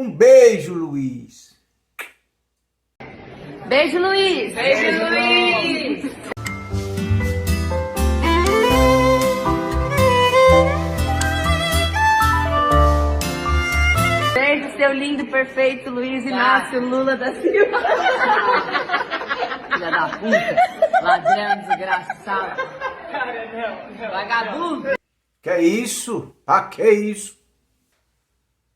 Um beijo, Luiz. Beijo, Luiz. Beijo, Luiz. Beijo, seu lindo, perfeito Luiz Inácio Lula da Silva. Filha da puta, ladrão, desgraçado. Vagabundo. Que isso? Ah, que isso?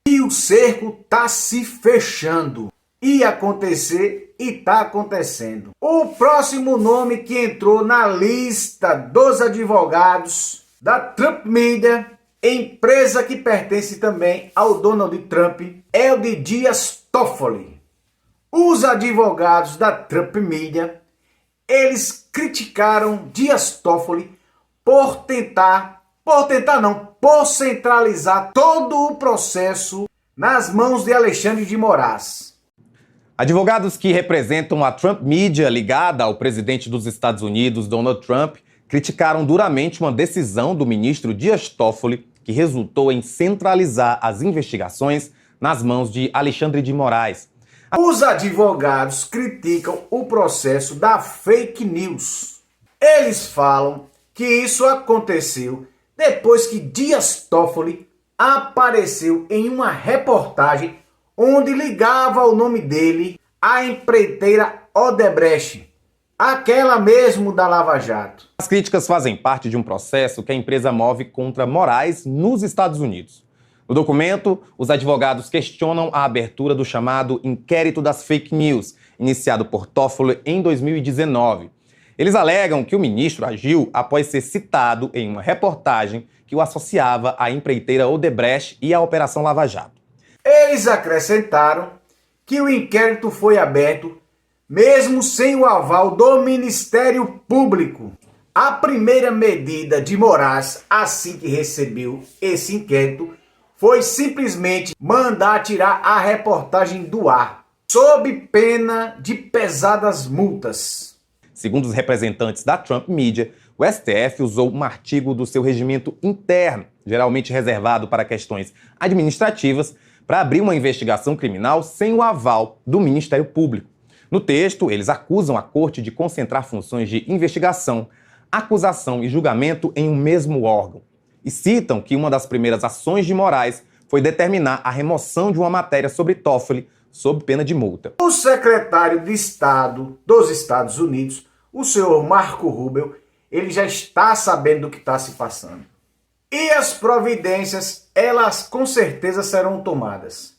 E o cerco tá se fechando. Ia acontecer e tá acontecendo. O próximo nome que entrou na lista dos advogados da Trump Media, empresa que pertence também ao Donald Trump, é o de Dias Toffoli. Os advogados da Trump Media, eles criticaram Dias Toffoli por centralizar todo o processo nas mãos de Alexandre de Moraes. Advogados que representam a Trump Media ligada ao presidente dos Estados Unidos, Donald Trump, criticaram duramente uma decisão do ministro Dias Toffoli que resultou em centralizar as investigações nas mãos de Alexandre de Moraes. Os advogados criticam o processo da fake news. Eles falam que isso aconteceu depois que Dias Toffoli apareceu em uma reportagem onde ligava o nome dele à empreiteira Odebrecht, aquela mesmo da Lava Jato. As críticas fazem parte de um processo que a empresa move contra Moraes nos Estados Unidos. No documento, os advogados questionam a abertura do chamado Inquérito das Fake News, iniciado por Toffoli em 2019. Eles alegam que o ministro agiu após ser citado em uma reportagem que o associava à empreiteira Odebrecht e à Operação Lava Jato. Eles acrescentaram que o inquérito foi aberto mesmo sem o aval do Ministério Público. A primeira medida de Moraes, assim que recebeu esse inquérito, foi simplesmente mandar tirar a reportagem do ar, sob pena de pesadas multas. Segundo os representantes da Trump Media, o STF usou um artigo do seu regimento interno, geralmente reservado para questões administrativas, para abrir uma investigação criminal sem o aval do Ministério Público. No texto, eles acusam a corte de concentrar funções de investigação, acusação e julgamento em um mesmo órgão. E citam que uma das primeiras ações de Moraes foi determinar a remoção de uma matéria sobre Toffoli, sob pena de multa. O secretário de Estado dos Estados Unidos, o senhor Marco Rubio, ele já está sabendo do que está se passando. E as providências, elas com certeza serão tomadas.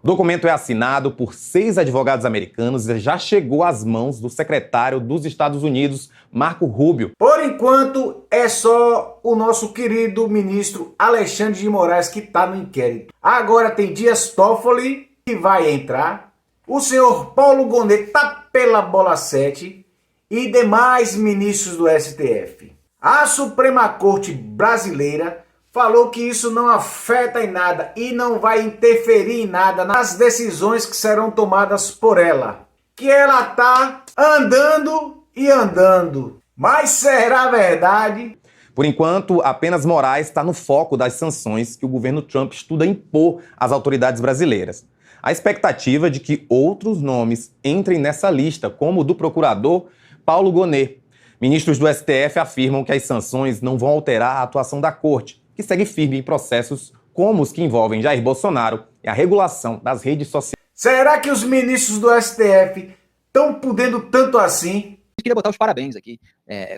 O documento é assinado por 6 advogados americanos e já chegou às mãos do secretário dos Estados Unidos, Marco Rubio. Por enquanto, é só o nosso querido ministro Alexandre de Moraes que está no inquérito. Agora tem Dias Toffoli, que vai entrar. O senhor Paulo Gonet está pela bola 7 e demais ministros do STF. A Suprema Corte Brasileira falou que isso não afeta em nada e não vai interferir em nada nas decisões que serão tomadas por ela. Que ela tá andando e andando. Mas será verdade? Por enquanto, apenas Moraes está no foco das sanções que o governo Trump estuda impor às autoridades brasileiras. A expectativa de que outros nomes entrem nessa lista, como o do procurador Paulo Gonet. Ministros do STF afirmam que as sanções não vão alterar a atuação da corte, que segue firme em processos como os que envolvem Jair Bolsonaro e a regulação das redes sociais. Será que os ministros do STF estão podendo tanto assim? Eu queria botar os parabéns aqui,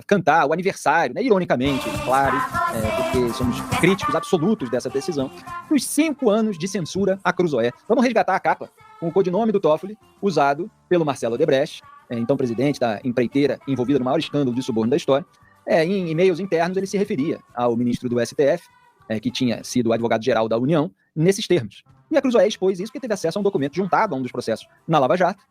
cantar o aniversário, né, ironicamente, claro, porque somos críticos absolutos dessa decisão, dos 5 anos de censura à Cruzoé. Vamos resgatar a capa com o codinome do Toffoli, usado pelo Marcelo Odebrecht, então presidente da empreiteira envolvida no maior escândalo de suborno da história. Em e-mails internos ele se referia ao ministro do STF, que tinha sido advogado-geral da União, nesses termos. E a Cruzoé expôs isso porque teve acesso a um documento juntado a um dos processos na Lava Jato,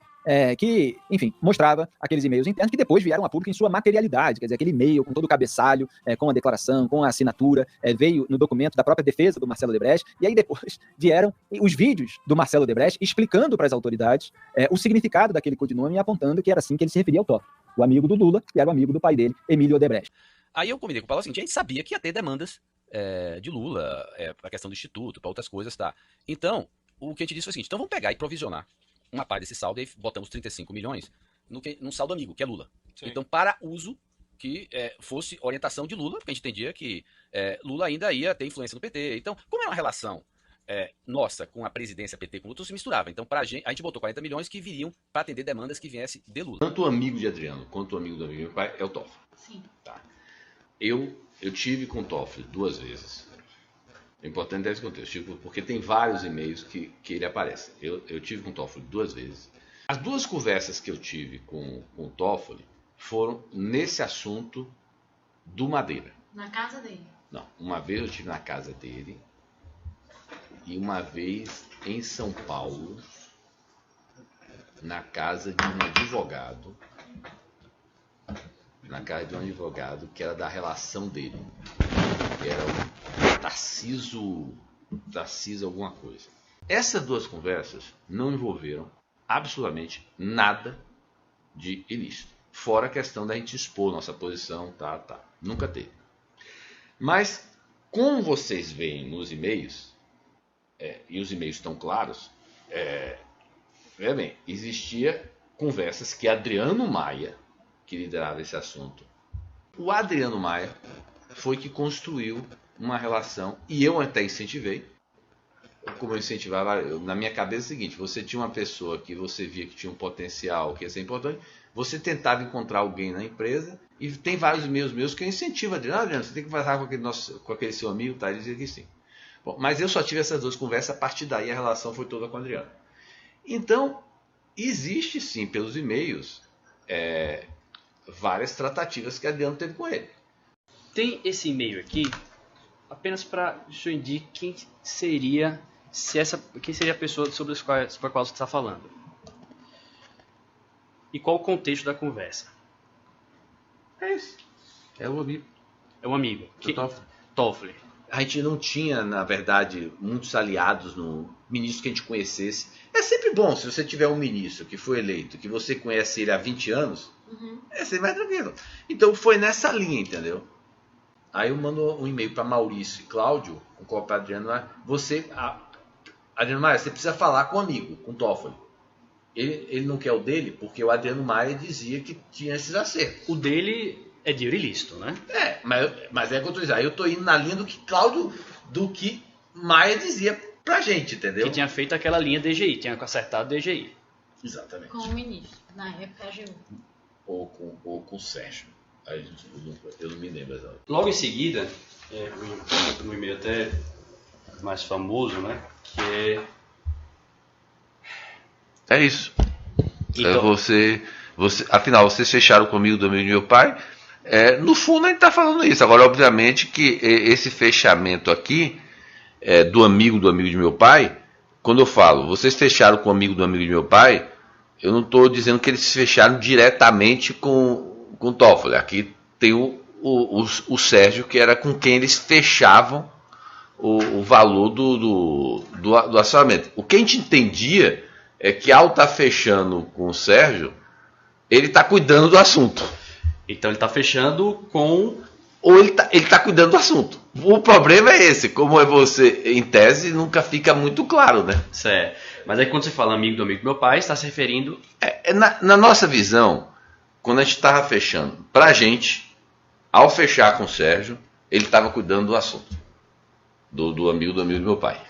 que, enfim, mostrava aqueles e-mails internos que depois vieram a público em sua materialidade, quer dizer, aquele e-mail com todo o cabeçalho, com a declaração, com a assinatura, veio no documento da própria defesa do Marcelo Odebrecht, e aí depois vieram os vídeos do Marcelo Odebrecht explicando para as autoridades o significado daquele codinome e apontando que era assim que ele se referia ao Toffoli, o amigo do Lula, que era o amigo do pai dele, Emílio Odebrecht. Aí eu combinei com o Paulo assim, a gente sabia que ia ter demandas de Lula, para a questão do Instituto, para outras coisas, tá? Então, o que a gente disse foi o seguinte, então vamos pegar e provisionar uma parte desse saldo, e aí botamos 35 milhões num saldo amigo, que é Lula. Sim. Então, para uso que fosse orientação de Lula, porque a gente entendia que Lula ainda ia ter influência no PT. Então, como é uma relação nossa com a presidência PT com Lula, se misturava. Então, a gente botou 40 milhões que viriam para atender demandas que viessem de Lula. Tanto o amigo de Adriano quanto o amigo do amigo do meu pai é o Toffoli. Sim. Tá. Eu tive com o Toffoli 2 vezes. É importante ter esse contexto, porque tem vários e-mails que ele aparece. Eu tive com o Toffoli 2 vezes. As 2 conversas que eu tive com o Toffoli foram nesse assunto do Madeira. Na casa dele? Não, uma vez eu estive na casa dele e uma vez em São Paulo, na casa de um advogado, que era da relação dele, que era o Tarcísio alguma coisa. Essas 2 conversas não envolveram absolutamente nada de ilícito, fora a questão da gente expor nossa posição, nunca teve. Mas, como vocês veem nos e-mails, e os e-mails estão claros, veja bem, existia conversas que Adriano Maia, que liderava esse assunto, o Adriano Maia foi que construiu uma relação, e eu até incentivei, como eu incentivava, na minha cabeça é o seguinte, você tinha uma pessoa que você via que tinha um potencial, que ia ser importante, você tentava encontrar alguém na empresa, e tem vários e-mails meus que eu incentivo, Adriano, você tem que falar com aquele seu amigo, tá? Ele dizia que sim. Bom, mas eu só tive essas 2 conversas, a partir daí a relação foi toda com o Adriano. Então, existe sim, pelos e-mails, várias tratativas que Adriano teve com ele. Tem esse e-mail aqui, apenas para que o senhor indique quem seria a pessoa sobre a qual você está falando. E qual o contexto da conversa? É isso. É o amigo. É um amigo. Toffoli. A gente não tinha, na verdade, muitos aliados no ministro que a gente conhecesse. É sempre bom se você tiver um ministro que foi eleito, que você conhece ele há 20 anos, é sempre mais tranquilo. Então foi nessa linha, entendeu? Aí eu mando um e-mail para Maurício e Cláudio, com o cópia Adriano, Adriano Maia, você precisa falar com o amigo, com o Toffoli. Ele não quer o dele, porque o Adriano Maia dizia que tinha esses acertos. O dele é dinheiro ilícito, né? Mas é o que eu estou dizendo. Aí eu estou indo na linha do que Maia dizia pra gente, entendeu? Que tinha feito aquela linha DGI, tinha acertado DGI. Exatamente. Com o ministro, na época, a AGU. Ou com o Sérgio. Eu não me lembro exatamente. Logo em seguida, um e-mail até mais famoso, né? Que é isso. Então, afinal, vocês fecharam comigo do amigo do meu pai. No fundo, a gente está falando isso. Agora, obviamente, que esse fechamento aqui do amigo de meu pai, quando eu falo, vocês fecharam com o amigo do amigo de meu pai, eu não estou dizendo que eles fecharam diretamente com o Toffoli. Aqui tem o Sérgio, que era com quem eles fechavam o valor do assoramento. O que a gente entendia é que, ao estar fechando com o Sérgio, ele está cuidando do assunto. Então ele está fechando com... Ou ele tá cuidando do assunto. O problema é esse. Como é você, em tese, nunca fica muito claro, né? Certo. Mas aí quando você fala amigo do meu pai, está se referindo... Na nossa visão, quando a gente estava fechando, pra gente, ao fechar com o Sérgio, ele estava cuidando do assunto. Do amigo do meu pai.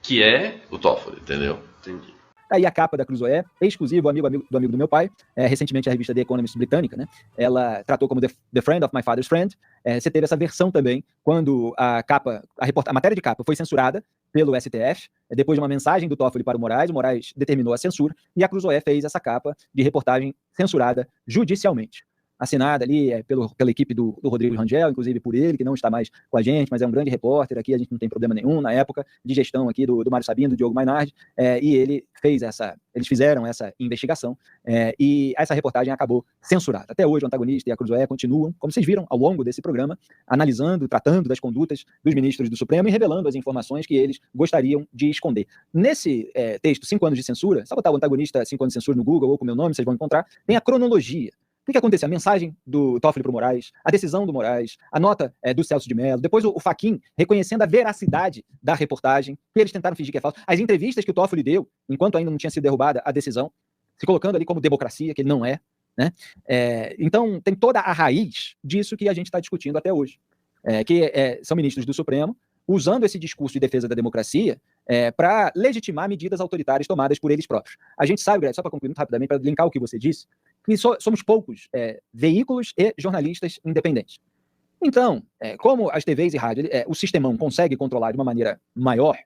Que é? O Toffoli, entendeu? Entendi. Aí a capa da Cruzoé, exclusivo amigo do meu pai, recentemente a revista The Economist britânica, né? Ela tratou como The Friend of My Father's Friend. Você teve essa versão também, quando a matéria de capa foi censurada pelo STF, depois de uma mensagem do Toffoli para o Moraes determinou a censura, e a Cruzoé fez essa capa de reportagem censurada judicialmente. Assinada ali pela equipe do Rodrigo Rangel, inclusive por ele, que não está mais com a gente, mas é um grande repórter aqui, a gente não tem problema nenhum, na época de gestão aqui do Mário Sabino, do Diogo Mainardi, e eles fizeram essa investigação, e essa reportagem acabou censurada. Até hoje o antagonista e a Cruzoé continuam, como vocês viram ao longo desse programa, analisando, tratando das condutas dos ministros do Supremo e revelando as informações que eles gostariam de esconder. Nesse texto, 5 anos de censura, só botar o antagonista 5 anos de censura no Google ou com o meu nome, vocês vão encontrar, tem a cronologia. que aconteceu? A mensagem do Toffoli para o Moraes, a decisão do Moraes, a nota do Celso de Mello, depois o Fachin reconhecendo a veracidade da reportagem, que eles tentaram fingir que é falso, as entrevistas que o Toffoli deu, enquanto ainda não tinha sido derrubada a decisão, se colocando ali como democracia, que ele não é, né? Então, tem toda a raiz disso que a gente está discutindo até hoje, são ministros do Supremo usando esse discurso de defesa da democracia para legitimar medidas autoritárias tomadas por eles próprios. A gente sabe, Greg, só para concluir muito rapidamente, para linkar o que você disse, que somos poucos veículos e jornalistas independentes. Então, como as TVs e rádio, o sistemão consegue controlar de uma maneira maior,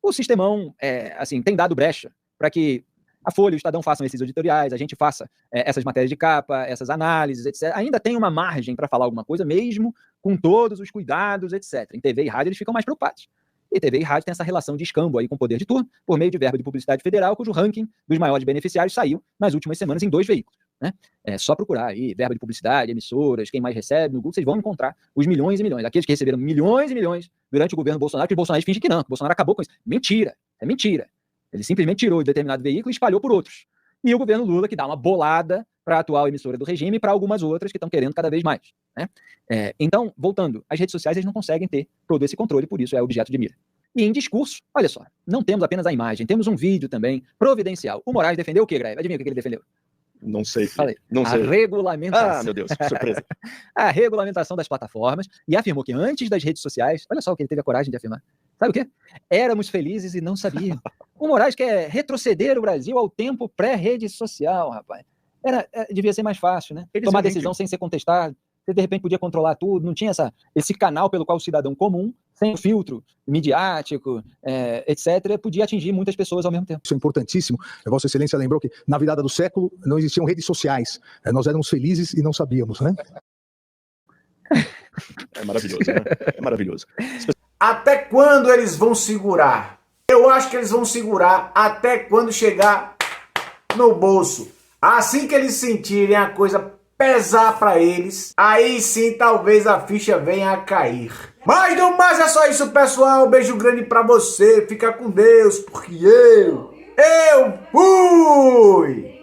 o sistemão assim, tem dado brecha para que a Folha e o Estadão façam esses editoriais, a gente faça essas matérias de capa, essas análises, etc. Ainda tem uma margem para falar alguma coisa, mesmo com todos os cuidados, etc. Em TV e rádio eles ficam mais preocupados. E TV e rádio tem essa relação de escambo aí com o poder de turno, por meio de verba de publicidade federal, cujo ranking dos maiores beneficiários saiu nas últimas semanas em 2 veículos. Né? É só procurar aí, verba de publicidade, emissoras, quem mais recebe, no Google, vocês vão encontrar os milhões e milhões. Aqueles que receberam milhões e milhões durante o governo Bolsonaro, que os bolsonaristas fingem que não, que o Bolsonaro acabou com isso. Mentira, é mentira. Ele simplesmente tirou de determinado veículo e espalhou por outros. E o governo Lula, que dá uma bolada para a atual emissora do regime e para algumas outras que estão querendo cada vez mais. Né? Então, voltando, as redes sociais eles não conseguem ter todo esse controle, por isso é objeto de mira. E em discurso, olha só, não temos apenas a imagem, temos um vídeo também providencial. O Moraes defendeu o quê, Greve? Adivinha o que ele defendeu? Não sei. Falei. Não sei. A regulamentação. Ah, meu Deus, que surpresa. A regulamentação das plataformas, e afirmou que antes das redes sociais, olha só o que ele teve a coragem de afirmar. Sabe o quê? Éramos felizes e não sabíamos. O Moraes quer retroceder o Brasil ao tempo pré-rede social, rapaz. Devia ser mais fácil, né? Tomar decisão sem ser contestado. Você, de repente, podia controlar tudo, não tinha esse canal pelo qual o cidadão comum, sem filtro midiático, etc., podia atingir muitas pessoas ao mesmo tempo. Isso é importantíssimo. Vossa Excelência lembrou que na virada do século não existiam redes sociais. Nós éramos felizes e não sabíamos, né? É maravilhoso, né? É maravilhoso. Até quando eles vão segurar? Eu acho que eles vão segurar até quando chegar no bolso. Assim que eles sentirem a coisa pesar para eles, aí sim talvez a ficha venha a cair. Mas no mais é só isso, pessoal. Beijo grande para você. Fica com Deus, porque eu fui!